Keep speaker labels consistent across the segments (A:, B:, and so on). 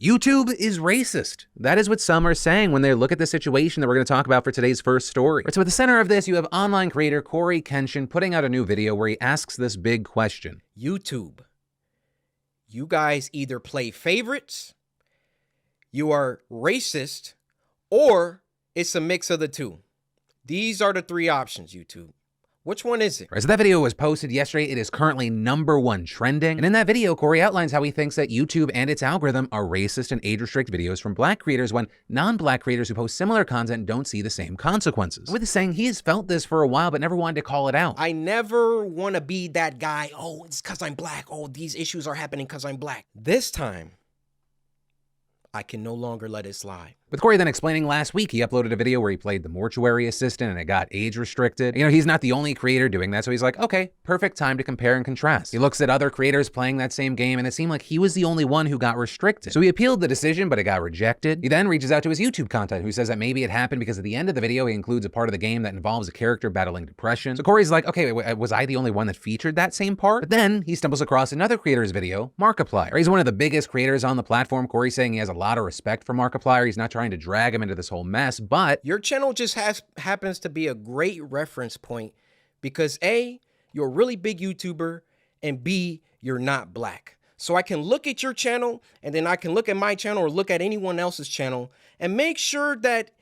A: YouTube is racist. That is what some are saying when they look at the situation that we're going to talk about for today's first story. So at the center of this, you have online creator Cory Kenshin putting out a new video where he asks this big question.
B: YouTube, you guys either play favorites, you are racist, or it's a mix of the two. These are the three options, YouTube. Which one is it?
A: Right, so that video was posted yesterday. It is currently #1 trending. And in that video, Cory outlines how he thinks that YouTube and its algorithm are racist and age-restrict videos from Black creators when non-Black creators who post similar content don't see the same consequences. With this saying, he has felt this for a while, but never wanted to call it out.
B: I never want to be that guy, oh, it's because I'm Black. Oh, these issues are happening because I'm Black. This time, I can no longer let it slide.
A: With Cory then explaining last week, he uploaded a video where he played the mortuary assistant and it got age restricted. You know, he's not the only creator doing that, so he's like, okay, perfect time to compare and contrast. He looks at other creators playing that same game and it seemed like he was the only one who got restricted. So he appealed the decision, but it got rejected. He then reaches out to his YouTube content, who says that maybe it happened because at the end of the video, he includes a part of the game that involves a character battling depression. So Cory's like, okay, wait, was I the only one that featured that same part? But then he stumbles across another creator's video, Markiplier. He's one of the biggest creators on the platform. Cory's saying he has a lot of respect for Markiplier. He's not trying to drag him into this whole mess, but
B: your channel just happens to be a great reference point because A, you're a really big YouTuber, and B, you're not Black. So I can look at your channel and then I can look at my channel or look at anyone else's channel and make sure that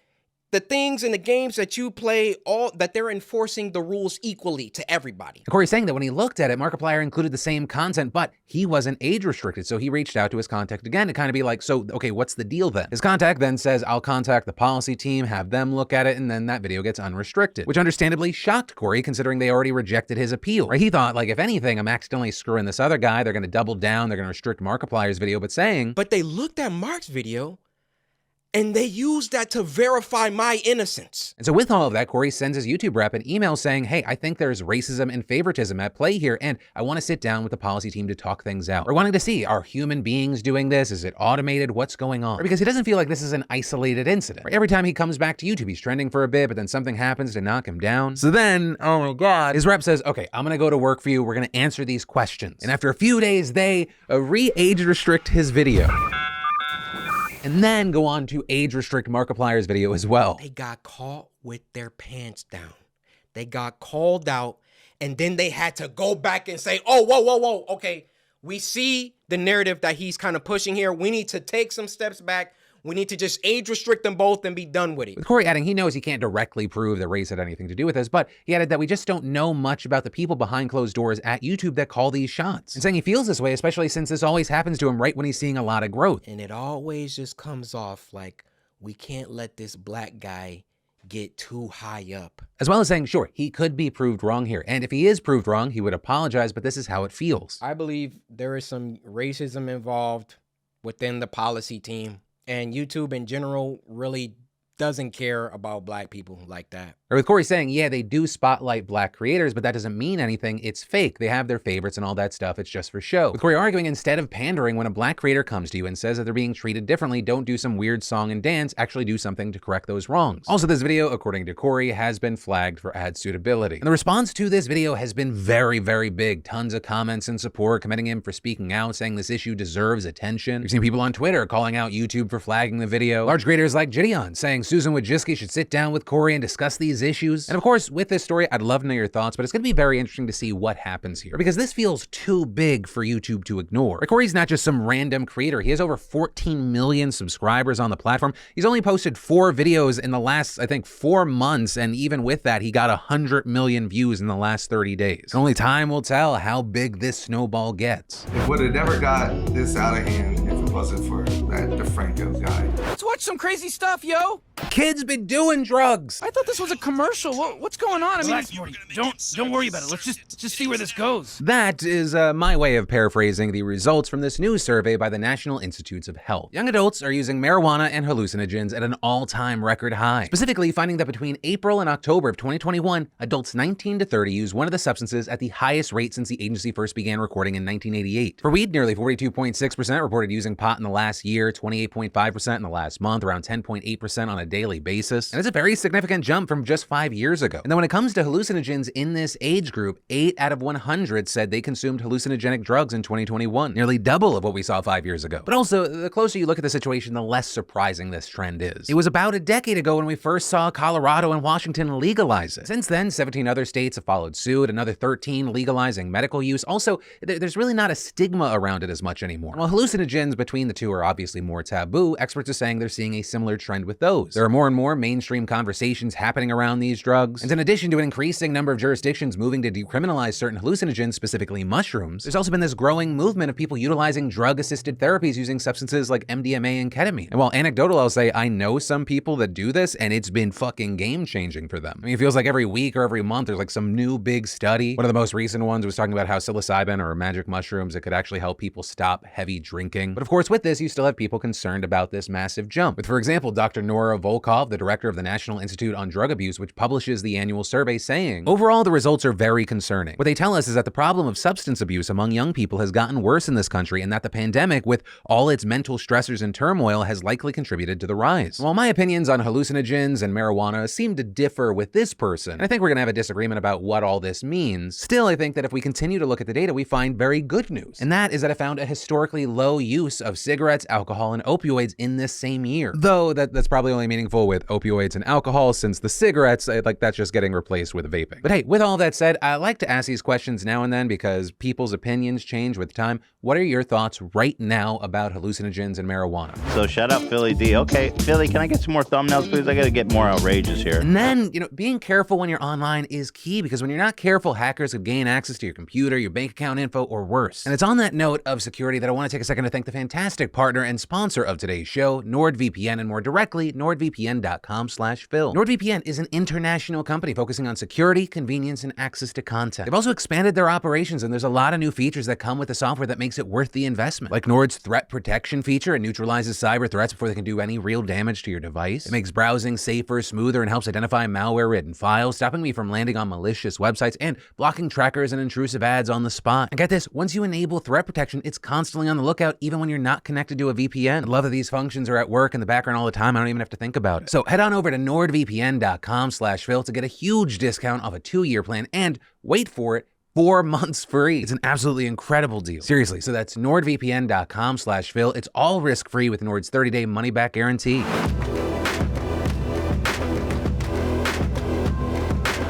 B: the things and the games that you play, that they're enforcing the rules equally to everybody.
A: Cory's saying that when he looked at it, Markiplier included the same content, but he wasn't age restricted. So he reached out to his contact again to kind of be like, so, okay, what's the deal then? His contact then says, I'll contact the policy team, have them look at it, and then that video gets unrestricted, which understandably shocked Cory considering they already rejected his appeal. Right? He thought, like, if anything, I'm accidentally screwing this other guy. They're going to double down. They're going to restrict Markiplier's video, but
B: they looked at Mark's video and they used that to verify my innocence.
A: And so with all of that, Cory sends his YouTube rep an email saying, hey, I think there's racism and favoritism at play here, and I want to sit down with the policy team to talk things out. We're wanting to see, are human beings doing this? Is it automated? What's going on? Right? Because he doesn't feel like this is an isolated incident. Right? Every time he comes back to YouTube, he's trending for a bit, but then something happens to knock him down. So then, oh my God, his rep says, okay, I'm going to go to work for you. We're going to answer these questions. And after a few days, they re-age restrict his video. And then go on to age restrict Markiplier's video as well.
B: They got caught with their pants down. They got called out, and then they had to go back and say, oh, whoa, okay, we see the narrative that he's kind of pushing here. We need to take some steps back. We need to just age restrict them both and be done with it.
A: With Cory adding, he knows he can't directly prove that race had anything to do with this, but he added that we just don't know much about the people behind closed doors at YouTube that call these shots. And saying he feels this way, especially since this always happens to him right when he's seeing a lot of growth.
B: And it always just comes off like, we can't let this Black guy get too high up.
A: As well as saying, sure, he could be proved wrong here. And if he is proved wrong, he would apologize, but this is how it feels.
B: I believe there is some racism involved within the policy team. And YouTube in general really doesn't care about Black people like that.
A: Or with Cory saying, yeah, they do spotlight Black creators, but that doesn't mean anything. It's fake. They have their favorites and all that stuff. It's just for show. With Cory arguing, instead of pandering, when a Black creator comes to you and says that they're being treated differently, don't do some weird song and dance, actually do something to correct those wrongs. Also, this video, according to Cory, has been flagged for ad suitability. And the response to this video has been very, very big. Tons of comments and support, commending him for speaking out, saying this issue deserves attention. We've seen people on Twitter calling out YouTube for flagging the video. Large creators like Gideon saying Susan Wojcicki should sit down with Cory and discuss these issues. And of course, with this story, I'd love to know your thoughts, but it's going to be very interesting to see what happens here because this feels too big for YouTube to ignore. Cory's not just some random creator. He has over 14 million subscribers on the platform. He's only posted 4 videos in the last, I think, 4 months. And even with that, he got 100 million views in the last 30 days. Only time will tell how big this snowball gets.
C: It would have never got this out of hand if it wasn't for that DeFranco guy.
D: Let's watch some crazy stuff, yo.
A: Kid's been doing drugs.
D: I thought this was a commercial. What's going on? I mean, relax, Morty. Don't worry about it. Let's just see where this goes.
A: That is my way of paraphrasing the results from this new survey by the National Institutes of Health. Young adults are using marijuana and hallucinogens at an all-time record high. Specifically, finding that between April and October of 2021, adults 19 to 30 used one of the substances at the highest rate since the agency first began recording in 1988. For weed, nearly 42.6% reported using pot in the last year, 28.5% in the last month, around 10.8% on a a daily basis. And it's a very significant jump from just 5 years ago. And then when it comes to hallucinogens in this age group, 8 out of 100 said they consumed hallucinogenic drugs in 2021, nearly double of what we saw 5 years ago. But also, the closer you look at the situation, the less surprising this trend is. It was about a decade ago when we first saw Colorado and Washington legalize it. Since then, 17 other states have followed suit, another 13 legalizing medical use. Also, there's really not a stigma around it as much anymore. While hallucinogens between the two are obviously more taboo, experts are saying they're seeing a similar trend with those. There are more and more mainstream conversations happening around these drugs. And in addition to an increasing number of jurisdictions moving to decriminalize certain hallucinogens, specifically mushrooms, there's also been this growing movement of people utilizing drug-assisted therapies using substances like MDMA and ketamine. And while anecdotal, I'll say I know some people that do this, and it's been fucking game-changing for them. I mean, it feels like every week or every month there's like some new big study. One of the most recent ones was talking about how psilocybin or magic mushrooms, it could actually help people stop heavy drinking. But of course, with this, you still have people concerned about this massive jump. With, for example, Dr. Nora Volkov, the director of the National Institute on Drug Abuse, which publishes the annual survey, saying, overall, the results are very concerning. What they tell us is that the problem of substance abuse among young people has gotten worse in this country, and that the pandemic, with all its mental stressors and turmoil, has likely contributed to the rise. While my opinions on hallucinogens and marijuana seem to differ with this person, and I think we're gonna have a disagreement about what all this means, still, I think that if we continue to look at the data, we find very good news. And that is that I found a historically low use of cigarettes, alcohol, and opioids in this same year. Though that's probably only meaningful with opioids and alcohol, since the cigarettes, like that's just getting replaced with vaping. But hey, with all that said, I like to ask these questions now and then because people's opinions change with time. What are your thoughts right now about hallucinogens and marijuana?
E: So shout out Philly D. Okay, Philly, can I get some more thumbnails, please? I gotta get more outrageous here.
A: And then, being careful when you're online is key, because when you're not careful, hackers could gain access to your computer, your bank account info, or worse. And it's on that note of security that I want to take a second to thank the fantastic partner and sponsor of today's show, NordVPN, and more directly, nordvpn.com/Phil. NordVPN is an international company focusing on security, convenience, and access to content. They've also expanded their operations, and there's a lot of new features that come with the software that makes it worth the investment. Like Nord's threat protection feature, it neutralizes cyber threats before they can do any real damage to your device. It makes browsing safer, smoother, and helps identify malware-ridden files, stopping me from landing on malicious websites and blocking trackers and intrusive ads on the spot. And get this, once you enable threat protection, it's constantly on the lookout even when you're not connected to a VPN. I love that these functions are at work in the background all the time. I don't even have to think about it. So head on over to nordvpn.com/Phil to get a huge discount off a 2-year plan, and wait for it, 4 months free. It's an absolutely incredible deal. Seriously, so that's nordvpn.com/Phil. It's all risk-free with Nord's 30-day money-back guarantee.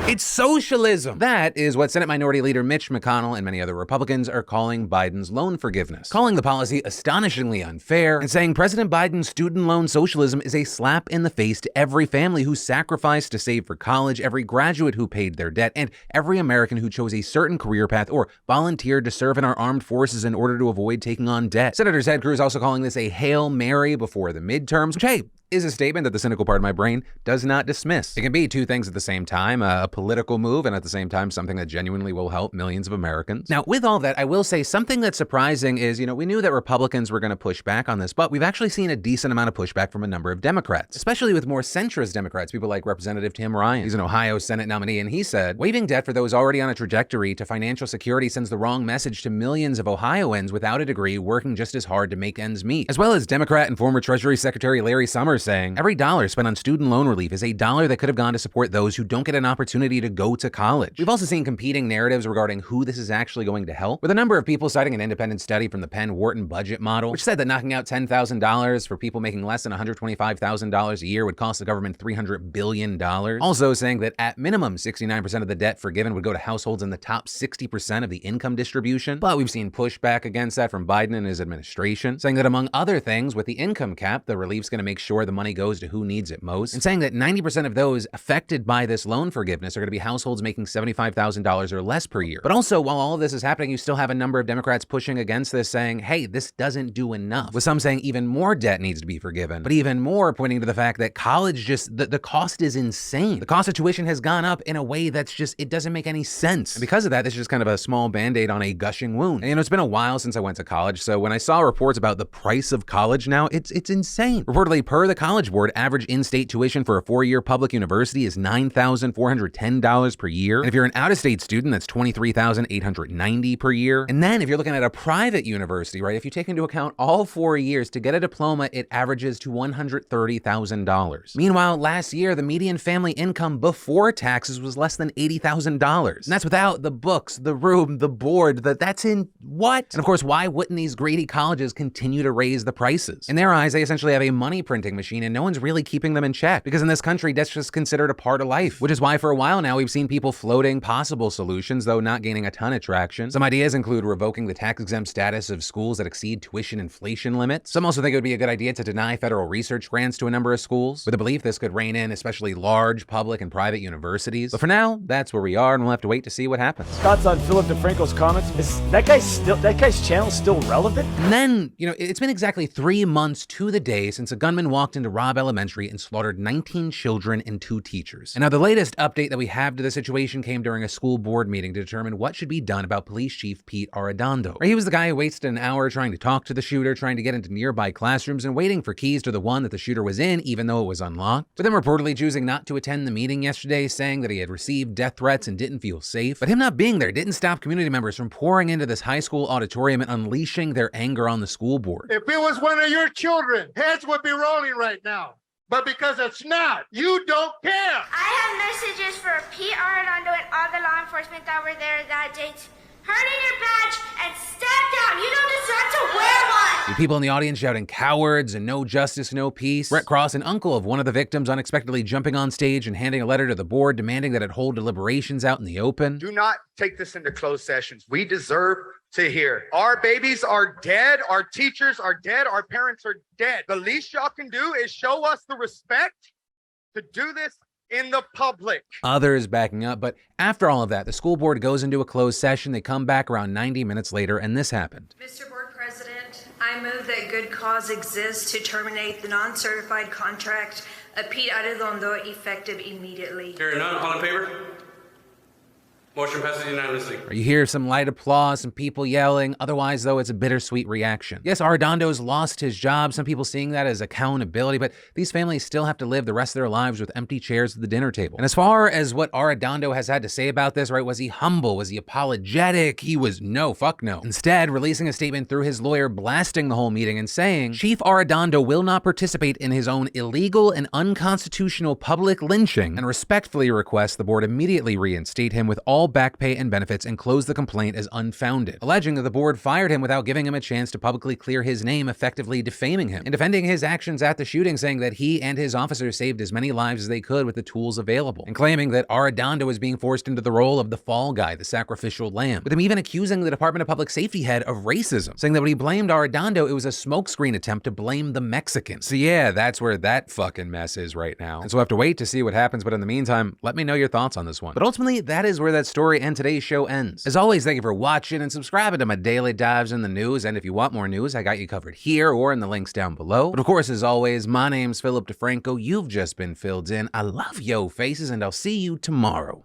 A: It's socialism. That is what Senate Minority Leader Mitch McConnell and many other Republicans are calling Biden's loan forgiveness, calling the policy astonishingly unfair and saying President Biden's student loan socialism is a slap in the face to every family who sacrificed to save for college, every graduate who paid their debt, and every American who chose a certain career path or volunteered to serve in our armed forces in order to avoid taking on debt. Senator Ted Cruz also calling this a Hail Mary before the midterms, which, hey, is a statement that the cynical part of my brain does not dismiss. It can be two things at the same time, a political move and at the same time something that genuinely will help millions of Americans. Now, with all that, I will say something that's surprising is, we knew that Republicans were going to push back on this, but we've actually seen a decent amount of pushback from a number of Democrats, especially with more centrist Democrats, people like Representative Tim Ryan. He's an Ohio Senate nominee, and he said, waiving debt for those already on a trajectory to financial security sends the wrong message to millions of Ohioans without a degree working just as hard to make ends meet. As well as Democrat and former Treasury Secretary Larry Summers saying, every dollar spent on student loan relief is a dollar that could have gone to support those who don't get an opportunity to go to college. We've also seen competing narratives regarding who this is actually going to help, with a number of people citing an independent study from the Penn-Wharton budget model, which said that knocking out $10,000 for people making less than $125,000 a year would cost the government $300 billion. Also saying that at minimum, 69% of the debt forgiven would go to households in the top 60% of the income distribution. But we've seen pushback against that from Biden and his administration, saying that among other things, with the income cap, the relief's going to make sure the money goes to who needs it most, and saying that 90% of those affected by this loan forgiveness are going to be households making $75,000 or less per year. But also, while all of this is happening, you still have a number of Democrats pushing against this, saying, hey, this doesn't do enough, with some saying even more debt needs to be forgiven, but even more pointing to the fact that college the cost is insane. The cost of tuition has gone up in a way that's just, it doesn't make any sense. And because of that, this is just kind of a small band-aid on a gushing wound. And it's been a while since I went to college, so when I saw reports about the price of college now, it's insane. Reportedly, per the College Board, average in-state tuition for a 4-year public university is $9,410 per year. And if you're an out-of-state student, that's $23,890 per year. And then if you're looking at a private university, right, if you take into account all 4 years, to get a diploma, it averages to $130,000. Meanwhile, last year, the median family income before taxes was less than $80,000. And that's without the books, the room, the board, that's in what? And of course, why wouldn't these greedy colleges continue to raise the prices? In their eyes, they essentially have a money printing machine and no one's really keeping them in check. Because in this country, that's just considered a part of life. Which is why for a while now, we've seen people floating possible solutions, though not gaining a ton of traction. Some ideas include revoking the tax-exempt status of schools that exceed tuition inflation limits. Some also think it would be a good idea to deny federal research grants to a number of schools, with the belief this could rein in especially large public and private universities. But for now, that's where we are, and we'll have to wait to see what happens.
F: Thoughts on Philip DeFranco's comments? Is that guy's channel still relevant?
A: And then, it's been exactly 3 months to the day since a gunman walked into Robb Elementary and slaughtered 19 children and 2 teachers. And now the latest update that we have to the situation came during a school board meeting to determine what should be done about Police Chief Pete Arredondo. He was the guy who wasted an hour trying to talk to the shooter, trying to get into nearby classrooms, and waiting for keys to the one that the shooter was in, even though it was unlocked. But then reportedly choosing not to attend the meeting yesterday, saying that he had received death threats and didn't feel safe. But him not being there didn't stop community members from pouring into this high school auditorium and unleashing their anger on the school board.
G: If it was one of your children, heads would be rolling right now. But because it's not, you don't care.
H: I have messages for Pete Arredondo and all the law enforcement that were there that day. Turn in your badge and step down. You don't deserve to wear one.
A: With people in the audience shouting cowards and no justice, no peace. Brett Cross, an uncle of one of the victims, unexpectedly jumping on stage and handing a letter to the board demanding that it hold deliberations out in the open.
G: Do not take this into closed sessions. We deserve to hear. Our babies are dead. Our teachers are dead. Our parents are dead. The least y'all can do is show us the respect to do this in the public.
A: Others backing up, but after all of that, the school board goes into a closed session. They come back around 90 minutes later, and this happened.
I: Mr. Board President, I move that good cause exists to terminate the non-certified contract of Pete Arredondo effective immediately.
J: Hearing none, all in favor? Motion passes unanimously.
A: You hear some light applause, some people yelling. Otherwise, though, it's a bittersweet reaction. Yes, Arredondo's lost his job. Some people seeing that as accountability, but these families still have to live the rest of their lives with empty chairs at the dinner table. And as far as what Arredondo has had to say about this, right, was he humble? Was he apologetic? He was no, fuck no. Instead, releasing a statement through his lawyer, blasting the whole meeting and saying, Chief Arredondo will not participate in his own illegal and unconstitutional public lynching and respectfully requests the board immediately reinstate him with all back pay and benefits and close the complaint as unfounded, alleging that the board fired him without giving him a chance to publicly clear his name, effectively defaming him, and defending his actions at the shooting, saying that he and his officers saved as many lives as they could with the tools available, and claiming that Arredondo was being forced into the role of the fall guy, the sacrificial lamb, with him even accusing the Department of Public Safety head of racism, saying that when he blamed Arredondo, it was a smokescreen attempt to blame the Mexicans. So yeah, that's where that fucking mess is right now. And so we'll have to wait to see what happens, but in the meantime, let me know your thoughts on this one. But ultimately, that is where that story and today's show ends. As always, thank you for watching and subscribing to my daily dives in the news. And if you want more news, I got you covered here or in the links down below. But of course, as always, my name's Philip DeFranco. You've just been filled in. I love yo faces, and I'll see you tomorrow.